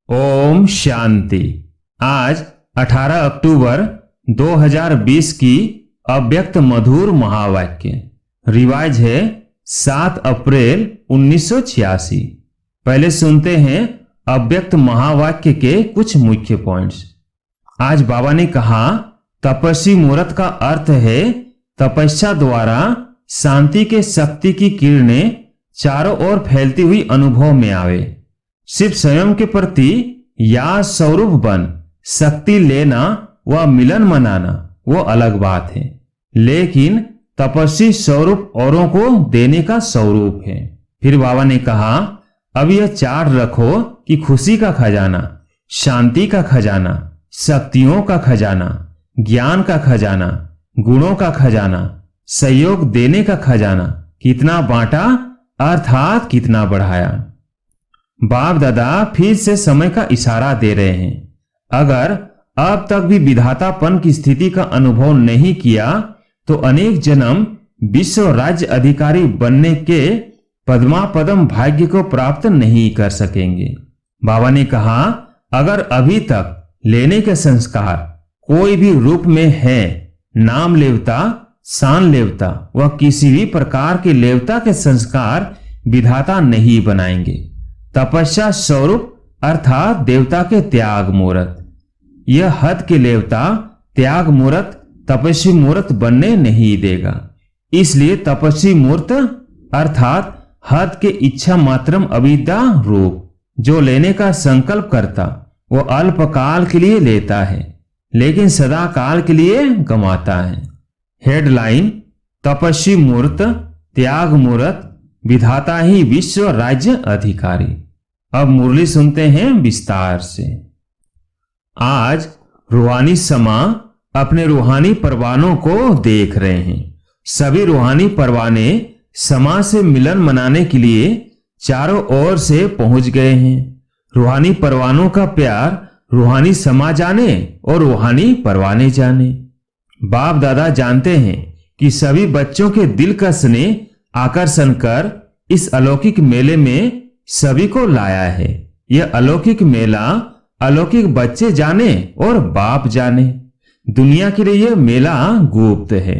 ओम शांति। आज 18 अक्टूबर 2020 की अव्यक्त मधुर महावाक्य। रिवाज है 7 अप्रैल 1986। पहले सुनते हैं अव्यक्त महावाक्य के कुछ मुख्य पॉइंट्स। आज बाबा ने कहा, तपस्वी मुहूर्त का अर्थ है तपस्या द्वारा शांति के शक्ति की किरणें चारों ओर फैलती हुई अनुभव में आवे। सिर्फ स्वयं के प्रति या स्वरूप बन शक्ति लेना व मिलन मनाना वो अलग बात है, लेकिन तपस्वी स्वरूप औरों को देने का स्वरूप है। फिर बाबा ने कहा, अब यह चार्ट रखो कि खुशी का खजाना, शांति का खजाना, शक्तियों का खजाना, ज्ञान का खजाना, गुणों का खजाना, सहयोग देने का खजाना कितना बांटा अर्थात कितना बढ़ाया। बाप दादा फिर से समय का इशारा दे रहे हैं। अगर अब तक भी विधातापन की स्थिति का अनुभव नहीं किया तो अनेक जन्म विश्व राज्य अधिकारी बनने के पद्मापदम भाग्य को प्राप्त नहीं कर सकेंगे। बाबा ने कहा, अगर अभी तक लेने के संस्कार कोई भी रूप में है, नाम लेवता, शान लेवता व किसी भी प्रकार के लेवता के संस्कार विधाता नहीं बनाएंगे। तपस्या स्वरूप अर्थात देवता के त्याग मुहूर्त, यह हद के लेवता त्याग मुहूर्त तपस्वी मुहूर्त बनने नहीं देगा। इसलिए तपस्वी मुहूर्त अर्थात हद के इच्छा मात्रम अविद्या रूप जो लेने का संकल्प करता वो अल्पकाल के लिए लेता है, लेकिन सदा काल के लिए गंवाता है। हेडलाइन, तपस्वी मुहूर्त त्याग मुहूर्त विधाता ही विश्व राज्य अधिकारी। अब मुरली सुनते हैं विस्तार से। आज रूहानी समा अपने रूहानी परवानों को देख रहे हैं। सभी रूहानी परवाने समा से मिलन मनाने के लिए चारों ओर से पहुंच गए हैं। रूहानी परवानों का प्यार रूहानी समा जाने और रूहानी परवाने जाने। बाप दादा जानते हैं कि सभी बच्चों के दिल का स्नेह आकर्षण कर इस अलौकिक मेले में सभी को लाया है। यह अलौकिक मेला अलौकिक बच्चे जाने और बाप जाने। दुनिया के लिए यह मेला गुप्त है।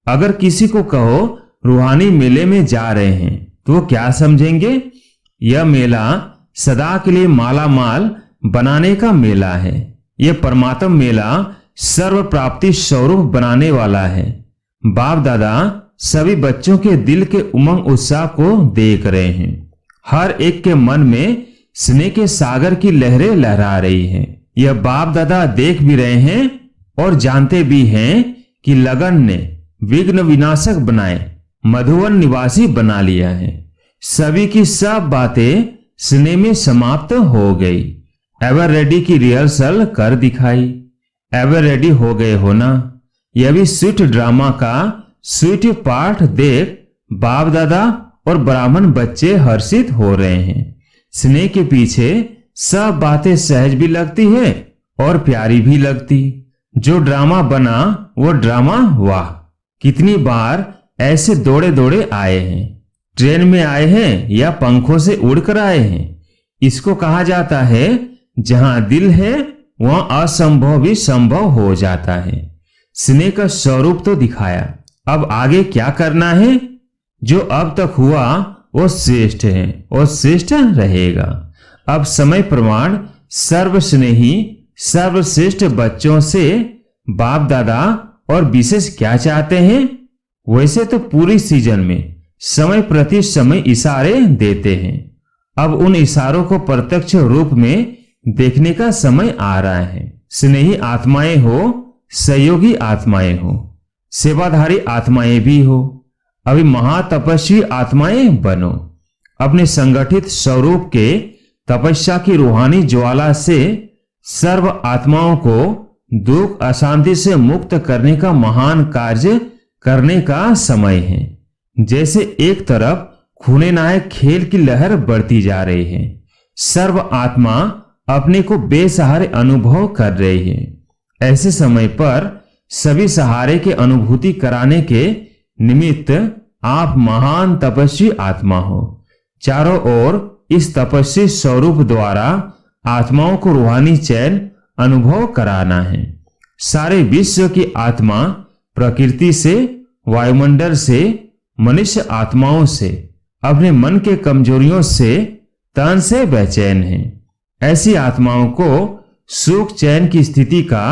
अगर किसी को कहो रूहानी मेले में जा रहे हैं तो वो क्या समझेंगे? यह मेला सदा के लिए माला माल बनाने का मेला है। यह परमात्मा मेला सर्व प्राप्ति स्वरूप बनाने वाला है। बाप दादा सभी बच्चों के दिल के उमंग उत्साह को देख रहे हैं। हर एक के मन में स्नेह के सागर की लहरें लहरा रही हैं। यह बाप दादा देख भी रहे हैं और जानते भी हैं कि लगन ने विघ्न विनाशक बनाए मधुवन निवासी बना लिया है। सभी की सब बातें स्नेह में समाप्त हो गई। एवर रेडी की रिहर्सल कर दिखाई। एवर रेडी हो गए हो ना? यह भी स्वीट ड्रामा का स्वीट पाठ देख बाप दादा और ब्राह्मण बच्चे हर्षित हो रहे हैं। स्नेह के पीछे सब बातें सहज भी लगती है और प्यारी भी लगती। जो ड्रामा बना वो ड्रामा वाह! कितनी बार ऐसे दौड़े दौड़े आए हैं। ट्रेन में आए हैं या पंखों से उड़कर आए हैं। इसको कहा जाता है जहां दिल है वहां असंभव भी संभव हो जाता है। स्नेह का स्वरूप तो दिखाया, अब आगे क्या करना है? जो अब तक हुआ वो श्रेष्ठ है और श्रेष्ठ रहेगा। अब समय प्रमाण सर्वस्नेही सर्वश्रेष्ठ बच्चों से बाप दादा और विशेष क्या चाहते हैं? वैसे तो पूरी सीजन में समय प्रति समय इशारे देते हैं। अब उन इशारों को प्रत्यक्ष रूप में देखने का समय आ रहा है। स्नेही आत्माएं हो, सहयोगी आत्माएं हो, सेवाधारी आत्माएं भी हो। अभी महातपस्वी आत्माएं बनो। अपने संगठित स्वरूप के तपस्या की रूहानी ज्वाला से सर्व आत्माओं को दुख अशांति से मुक्त करने का महान कार्य करने का समय है। जैसे एक तरफ खूने नायक खेल की लहर बढ़ती जा रही है, सर्व आत्मा अपने को बेसहारे अनुभव कर रही है। ऐसे समय पर सभी सहारे के अनुभूति कराने के निमित्त आप महान तपस्वी आत्मा हो। चारों ओर इस तपस्वी स्वरूप द्वारा आत्माओं को रूहानी चैन अनुभव कराना है। सारे विश्व की आत्मा प्रकृति से, वायुमंडल से, मनुष्य आत्माओं से, अपने मन के कमजोरियों से, तन से बेचैन है। ऐसी आत्माओं को सुख चैन की स्थिति का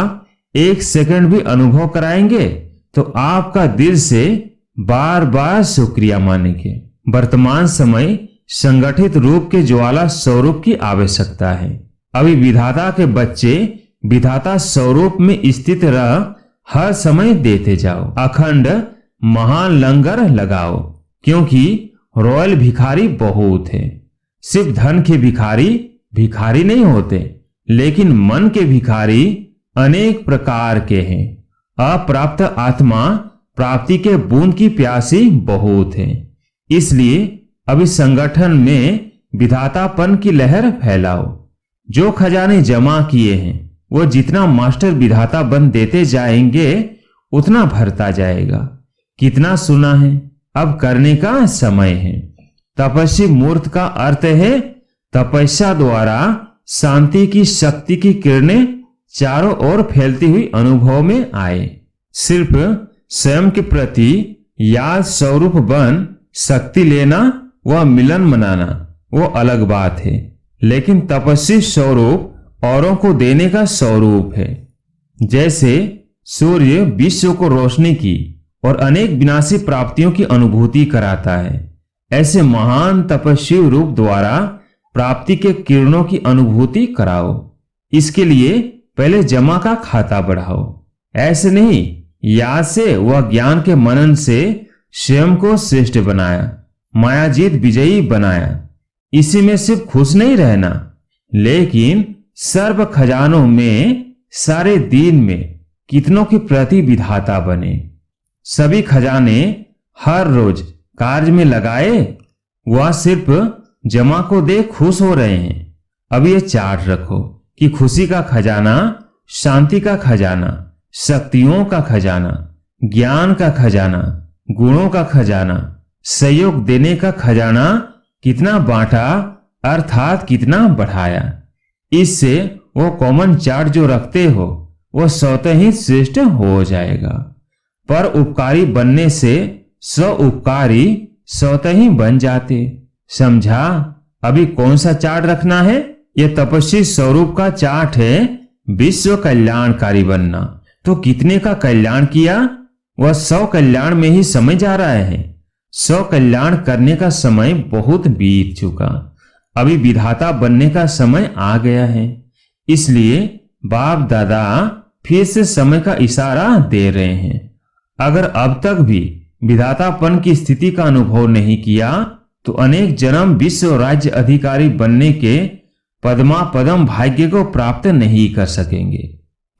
1 सेकंड भी अनुभव कराएंगे तो आपका दिल से बार बार शुक्रिया मानेंगे। वर्तमान समय संगठित रूप के ज्वाला स्वरूप की आवश्यकता है। अभी विधाता के बच्चे विधाता स्वरूप में स्थित रह हर समय देते जाओ। अखंड महान लंगर लगाओ, क्योंकि रॉयल भिखारी बहुत है। सिर्फ धन के भिखारी भिखारी नहीं होते, लेकिन मन के भिखारी अनेक प्रकार के हैं। अप्राप्त आत्मा प्राप्ति के बूंद की प्यासी बहुत है। इसलिए अभी संगठन में विधातापन की लहर फैलाओ। जो खजाने जमा किए हैं वो जितना मास्टर विधाता बन देते जाएंगे उतना भरता जाएगा। कितना सुना है, अब करने का समय है। तपस्वी मूर्त का अर्थ है तपस्या द्वारा शांति की शक्ति की किरणें चारों ओर फैलती हुई अनुभव में आए। सिर्फ स्वयं के प्रति याद स्वरूप बन शक्ति लेना व मिलन मनाना वो अलग बात है, लेकिन तपस्वी स्वरूप औरों को देने का स्वरूप है। जैसे सूर्य विश्व को रोशनी की और अनेक विनाशी प्राप्तियों की अनुभूति कराता है, ऐसे महान तपस्वी रूप द्वारा प्राप्ति के किरणों की अनुभूति कराओ। इसके लिए पहले जमा का खाता बढ़ाओ। ऐसे नहीं, याद से व ज्ञान के मनन से स्वयं को श्रेष्ठ बनाया, मायाजीत विजयी बनाया। इसी में सिर्फ खुश नहीं रहना, लेकिन सर्व खजानों में सारे दिन में कितनों के प्रति विधाता बने। सभी खजाने हर रोज कार्य में लगाए, वह सिर्फ जमा को देख खुश हो रहे हैं। अब ये चार्ट रखो कि खुशी का खजाना, शांति का खजाना, शक्तियों का खजाना, ज्ञान का खजाना, गुणों का खजाना, सहयोग देने का खजाना कितना बांटा अर्थात कितना बढ़ाया। इससे वो कॉमन चार्ट जो रखते हो वो स्वतः ही श्रेष्ठ हो जाएगा। पर उपकारी बनने से स्व उपकारी स्वतः ही बन जाते। समझा? अभी कौन सा चार्ट रखना है? यह तपस्वी स्वरूप का चार्ट है, विश्व कल्याणकारी बनना। तो कितने का कल्याण किया? वह 100 कल्याण में ही समय जा रहा है। 100 कल्याण करने का समय बहुत बीत चुका, अभी विधाता बनने का समय आ गया है। इसलिए बाप दादा फिर से समय का इशारा दे रहे हैं। अगर अब तक भी विधातापन की स्थिति का अनुभव नहीं किया तो अनेक जन्म विश्व राज्य अधिकारी बनने के पद्मापदम भाग्य को प्राप्त नहीं कर सकेंगे,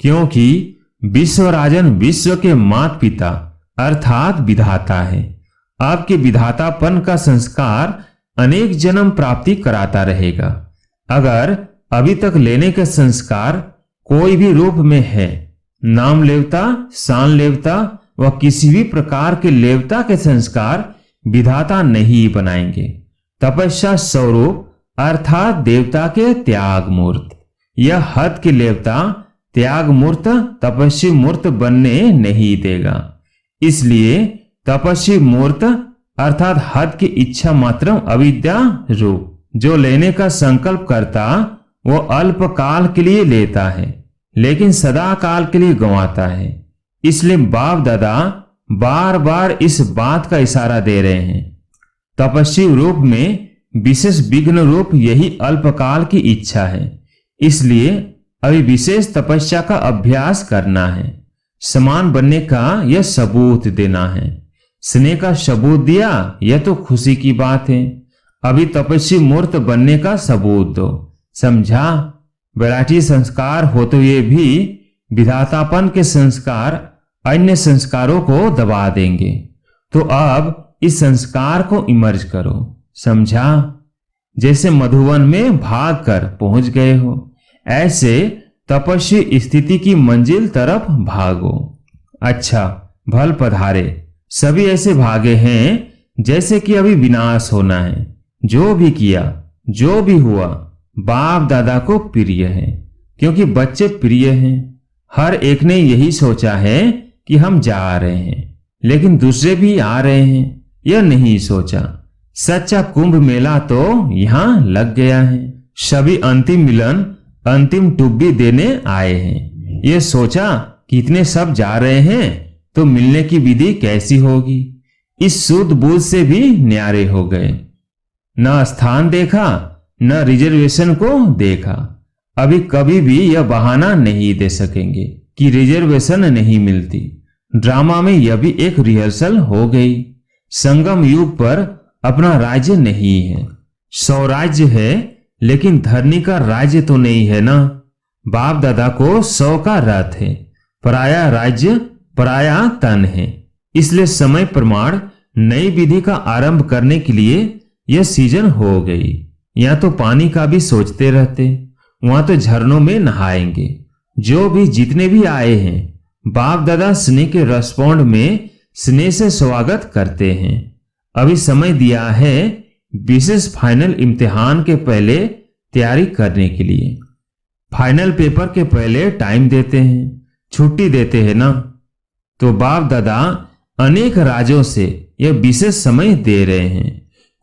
क्योंकि विश्व राजन विश्व के माता पिता अर्थात विधाता है। आपके विधातापन का संस्कार अनेक जन्म प्राप्ति कराता रहेगा। अगर अभी तक लेने के संस्कार कोई भी रूप में है, नाम लेवता, शान लेवता व किसी भी प्रकार के लेवता के संस्कार विधाता नहीं बनाएंगे। तपस्या स्वरूप अर्थात देवता के त्याग मूर्त, यह हद के लेवता त्याग मूर्त तपस्वी मूर्त बनने नहीं देगा। इसलिए तपस्वी मूर्त अर्थात हद की इच्छा मात्र अविद्या रूप जो लेने का संकल्प करता वो अल्प काल के लिए लेता है, लेकिन सदा काल के लिए गंवाता है। इसलिए बाप दादा बार बार इस बात का इशारा दे रहे हैं। तपस्वी रूप में विशेष विघ्न रूप यही अल्पकाल की इच्छा है। इसलिए अभी विशेष तपस्या का अभ्यास करना है। समान बनने का यह सबूत देना है। स्नेह का सबूत दिया, यह तो खुशी की बात है। अभी तपस्वी मूर्त बनने का सबूत दो। समझा? वैराटी संस्कार होते हुए भी विधातापन के संस्कार अन्य संस्कारों को दबा देंगे। तो अब इस संस्कार को इमर्ज करो। समझा? जैसे मधुवन में भाग कर पहुंच गए हो, ऐसे तपस्वी स्थिति की मंजिल तरफ भागो। अच्छा, भल पधारे। सभी ऐसे भागे हैं जैसे कि अभी विनाश होना है। जो भी किया, जो भी हुआ, बाप दादा को प्रिय है, क्योंकि बच्चे प्रिय हैं। हर एक ने यही सोचा है कि हम जा रहे हैं, लेकिन दूसरे भी आ रहे हैं, यह नहीं सोचा। सच्चा कुंभ मेला तो यहाँ लग गया है। सभी अंतिम मिलन, अंतिम टुब्बी देने आए हैं। ये सोचा कि इतने सब जा रहे हैं तो मिलने की विधि कैसी होगी। इस सूद बूझ से भी न्यारे हो गए। न स्थान देखा, न रिजर्वेशन को देखा। अभी कभी भी यह बहाना नहीं दे सकेंगे कि रिजर्वेशन नहीं मिलती। ड्रामा में यह भी एक रिहर्सल हो गई। संगम युग पर अपना राज्य नहीं है, स्वराज्य है, लेकिन धरनी का राज्य तो नहीं है ना। बाप दादा को 100 का रथ है, पराया राज्य पराया तन है। इसलिए समय प्रमाण नई विधि का आरंभ करने के लिए यह सीजन हो गई। यहाँ तो पानी का भी सोचते रहते, वहां तो झरनों में नहाएंगे। जो भी जितने भी आए हैं, बाप दादा स्नेह के रेस्पॉन्ड में स्नेह से स्वागत करते हैं। अभी समय दिया है विशेष फाइनल इम्तिहान के पहले तैयारी करने के लिए। फाइनल पेपर के पहले टाइम देते हैं, छुट्टी देते हैं ना। तो बाप दादा अनेक राजों से यह विशेष समय दे रहे हैं।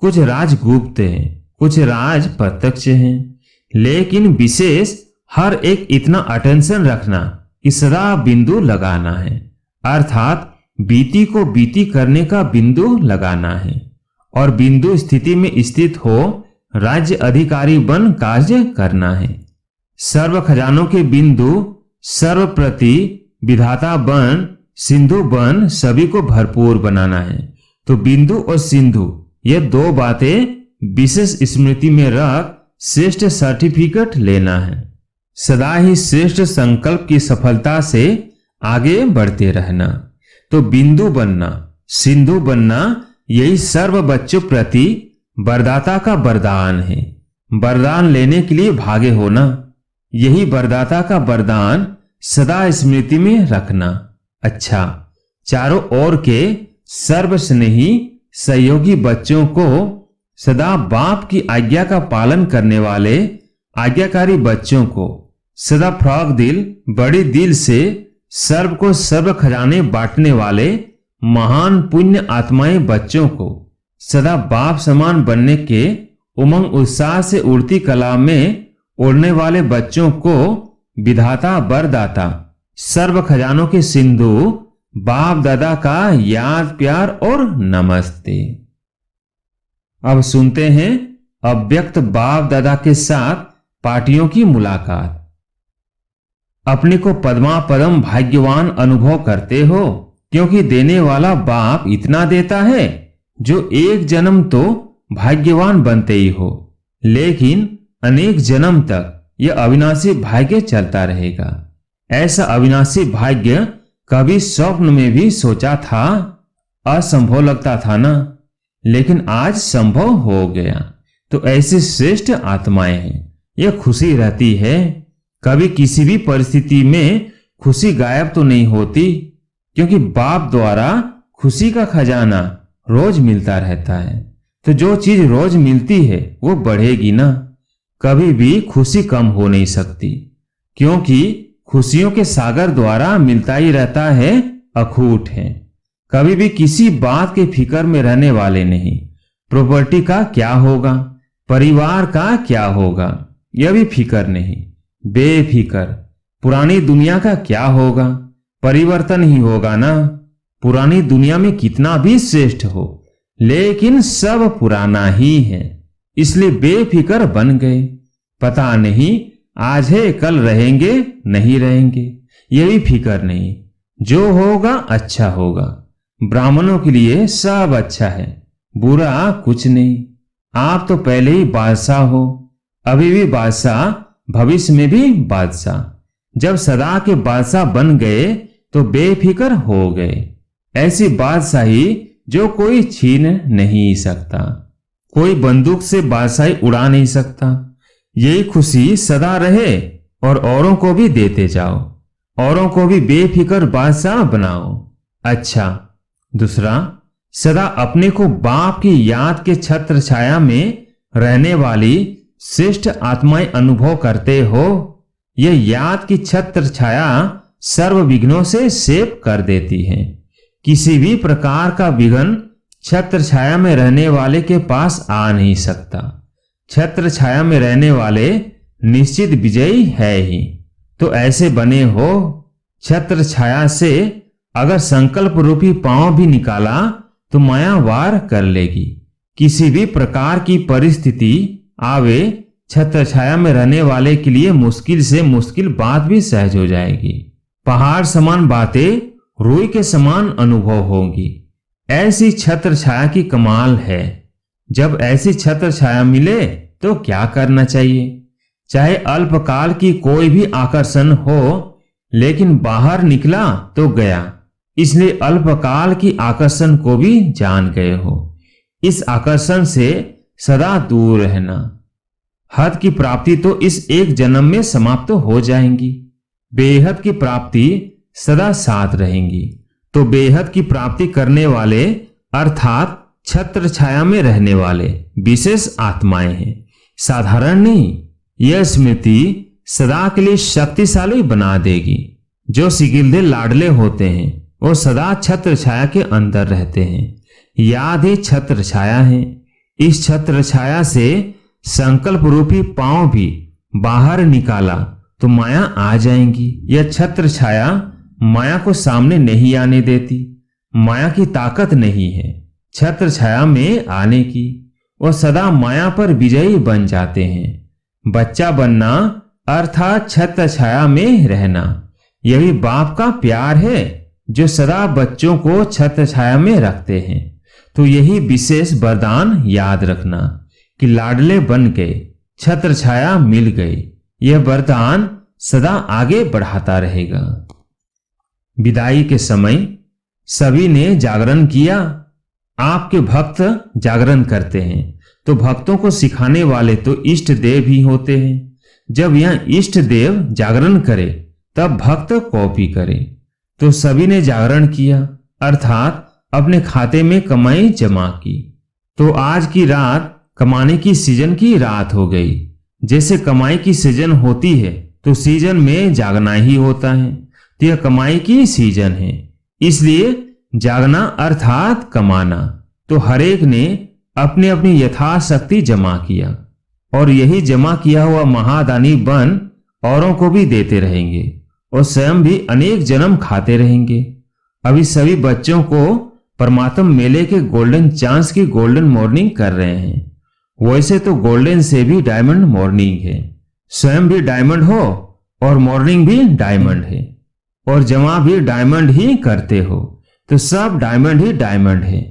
कुछ राज गुप्त हैं, कुछ राज प्रत्यक्ष हैं, लेकिन विशेष हर एक इतना अटेंशन रखना कि सदा बिंदु लगाना है, अर्थात बीती को बीती करने का बिंदु लगाना है। और बिंदु स्थिति में स्थित हो राज्य अधिकारी बन कार्य करना है। सर्व खजानों के बिंदु सर्वप्रति विधाता बन सिंधु बन सभी को भरपूर बनाना है। तो बिंदु और सिंधु ये दो बातें विशेष स्मृति में रख श्रेष्ठ सर्टिफिकेट लेना है। सदा ही श्रेष्ठ संकल्प की सफलता से आगे बढ़ते रहना। तो बिंदु बनना, सिंधु बनना, यही सर्व बच्चों प्रति वरदाता का वरदान है। वरदान लेने के लिए भागे होना, यही वरदाता का वरदान सदा स्मृति में रखना। अच्छा, चारों ओर के सर्वस्नेही सहयोगी बच्चों को, सदा बाप की आज्ञा का पालन करने वाले आज्ञाकारी बच्चों को, सदा फ्रॉक दिल बड़ी दिल से सर्व को सर्व खजाने बांटने वाले महान पुण्य आत्माएं बच्चों को, सदा बाप समान बनने के उमंग उत्साह से उड़ती कला में उड़ने वाले बच्चों को विधाता वरदाता सर्व खजानों के सिंधु बाप दादा का याद प्यार और नमस्ते। अब सुनते हैं अव्यक्त बाप दादा के साथ पार्टियों की मुलाकात। अपने को पद्मा पदम भाग्यवान अनुभव करते हो, क्योंकि देने वाला बाप इतना देता है जो एक जन्म तो भाग्यवान बनते ही हो, लेकिन अनेक जन्म तक यह अविनाशी भाग्य चलता रहेगा। ऐसा अविनाशी भाग्य कभी स्वप्न में भी सोचा था? असंभव लगता था ना, लेकिन आज संभव हो गया। तो ऐसी श्रेष्ठ आत्माएं हैं, यह खुशी रहती है। कभी किसी भी परिस्थिति में खुशी गायब तो नहीं होती, क्योंकि बाप द्वारा खुशी का खजाना रोज मिलता रहता है। तो जो चीज रोज मिलती है वो बढ़ेगी ना, कभी भी खुशी कम हो नहीं सकती, क्योंकि खुशियों के सागर द्वारा मिलता ही रहता है, अखूट है। कभी भी किसी बात के फिक्र में रहने वाले नहीं। प्रॉपर्टी का क्या होगा, परिवार का क्या होगा, यह भी फिक्र नहीं, बेफिक्र। पुरानी दुनिया का क्या होगा, परिवर्तन ही होगा ना। पुरानी दुनिया में कितना भी श्रेष्ठ हो, लेकिन सब पुराना ही है, इसलिए बेफिक्र बन गए। पता नहीं आज है कल रहेंगे नहीं रहेंगे, यह भी फिक्र नहीं। जो होगा अच्छा होगा। ब्राह्मणों के लिए सब अच्छा है, बुरा कुछ नहीं। आप तो पहले ही बादशाह हो, अभी भी बादशाह, भविष्य में भी बादशाह। जब सदा के बादशाह बन गए तो बेफिक्र हो गए। ऐसी बादशाही जो कोई छीन नहीं सकता, कोई बंदूक से बादशाही उड़ा नहीं सकता। यही खुशी सदा रहे और औरों को भी देते जाओ, औरों को भी बेफिक्र बादशाह बनाओ। अच्छा, दूसरा, सदा अपने को बाप की याद के छत्र छाया में रहने वाली श्रेष्ठ आत्माएं अनुभव करते हो। यह याद की छत्र छाया सर्व विघ्नों से सेव कर देती है। किसी भी प्रकार का विघ्न छत्र छाया में रहने वाले के पास आ नहीं सकता। छत्र छाया में रहने वाले निश्चित विजयी है ही। तो ऐसे बने हो। छत्र छाया से अगर संकल्प रूपी पांव भी निकाला तो माया वार कर लेगी। किसी भी प्रकार की परिस्थिति आवे, छत्र छाया में रहने वाले के लिए मुश्किल से मुश्किल बात भी सहज हो जाएगी। पहाड़ समान बातें रुई के समान अनुभव होगी। ऐसी छत्र छाया की कमाल है। जब ऐसी छत्र छाया मिले तो क्या करना चाहिए? चाहे अल्पकाल की कोई भी आकर्षण हो, लेकिन बाहर निकला तो गया, इसलिए अल्पकाल की आकर्षण को भी जान गए हो। इस आकर्षण से सदा दूर रहना। हद की प्राप्ति तो इस एक जन्म में समाप्त हो जाएंगी। बेहद की प्राप्ति सदा साथ रहेंगी। तो बेहद की प्राप्ति करने वाले अर्थात छत्र छाया में रहने वाले विशेष आत्माएं हैं, साधारण नहीं। यह स्मृति सदा के लिए शक्तिशाली बना देगी। जो सिगिल्दे लाडले होते हैं वो सदा छत्र छाया के अंदर रहते हैं। याद ही छत्र छाया है। इस छत्र छाया से संकल्प रूपी पांव भी बाहर निकाला तो माया आ जाएंगी। यह छत्र छाया माया को सामने नहीं आने देती। माया की ताकत नहीं है छत्र छाया में आने की। वो सदा माया पर विजयी बन जाते हैं। बच्चा बनना अर्थात छत्र छाया में रहना, यही बाप का प्यार है जो सदा बच्चों को छत्र छाया में रखते हैं। तो यही विशेष वरदान याद रखना कि लाडले बन गए, छत्र छाया मिल गए। यह वरदान सदा आगे बढ़ाता रहेगा। विदाई के समय सभी ने जागरण किया। आपके भक्त जागरण करते हैं तो भक्तों को सिखाने वाले तो इष्ट देव ही होते हैं। जब यह इष्ट देव जागरण करे तब भक्त कॉपी करे। तो सभी ने जागरण किया अर्थात अपने खाते में कमाई जमा की। तो आज की रात कमाने की सीजन की रात हो गई। जैसे कमाई की सीजन होती है तो सीजन में जागना ही होता है। तो यह कमाई की सीजन है, इसलिए जागना अर्थात कमाना। तो हरेक ने अपनी अपनी यथाशक्ति जमा किया और यही जमा किया हुआ महादानी बन औरों को भी देते रहेंगे और स्वयं भी अनेक जन्म खाते रहेंगे। अभी सभी बच्चों को परमात्मा मेले के गोल्डन चांस की गोल्डन मॉर्निंग कर रहे हैं। वैसे तो गोल्डन से भी डायमंड मॉर्निंग है। स्वयं भी डायमंड हो और मॉर्निंग भी डायमंड है और जमा भी डायमंड ही करते हो तो सब डायमंड ही डायमंड है,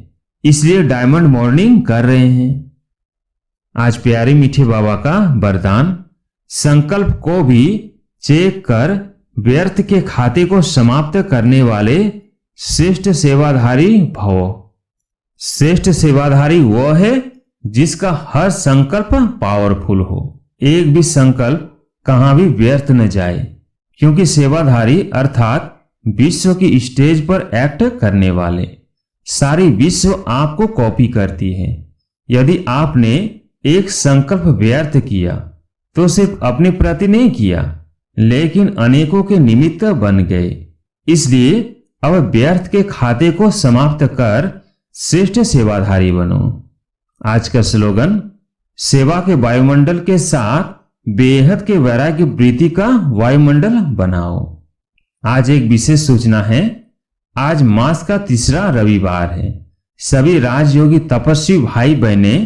इसलिए डायमंड मॉर्निंग कर रहे हैं। आज प्यारे मीठे बाबा का वरदान, संकल्प को भी चेक कर व्यर्थ के खाते को समाप्त करने वाले श्रेष्ठ सेवाधारी भव। श्रेष्ठ सेवाधारी वो है जिसका हर संकल्प पावरफुल हो। एक भी संकल्प कहां भी व्यर्थ न जाए, क्योंकि सेवाधारी अर्थात विश्व की स्टेज पर एक्ट करने वाले। सारी विश्व आपको कॉपी करती है। यदि आपने एक संकल्प व्यर्थ किया तो सिर्फ अपने प्रति नहीं किया, लेकिन अनेकों के निमित्त बन गए। इसलिए अब व्यर्थ के खाते को समाप्त कर श्रेष्ठ सेवाधारी बनो। आज का स्लोगन, सेवा के वायुमंडल के साथ बेहद के वैराग्य वृत्ति का वायुमंडल बनाओ। आज एक विशेष सूचना है। आज मास का तीसरा रविवार है। सभी राजयोगी तपस्वी भाई बहने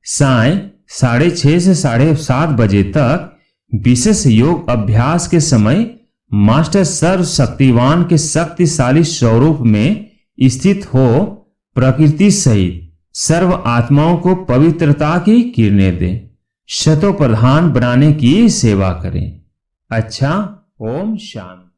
साय 6:30 से 7:30 बजे तक विशेष योग अभ्यास के समय मास्टर सर्वशक्तिवान के शक्तिशाली स्वरूप में स्थित हो प्रकृति सहित सर्व आत्माओं को पवित्रता की किरणें दे, शतो प्रधान बनाने की सेवा करें। अच्छा, ओम शांति।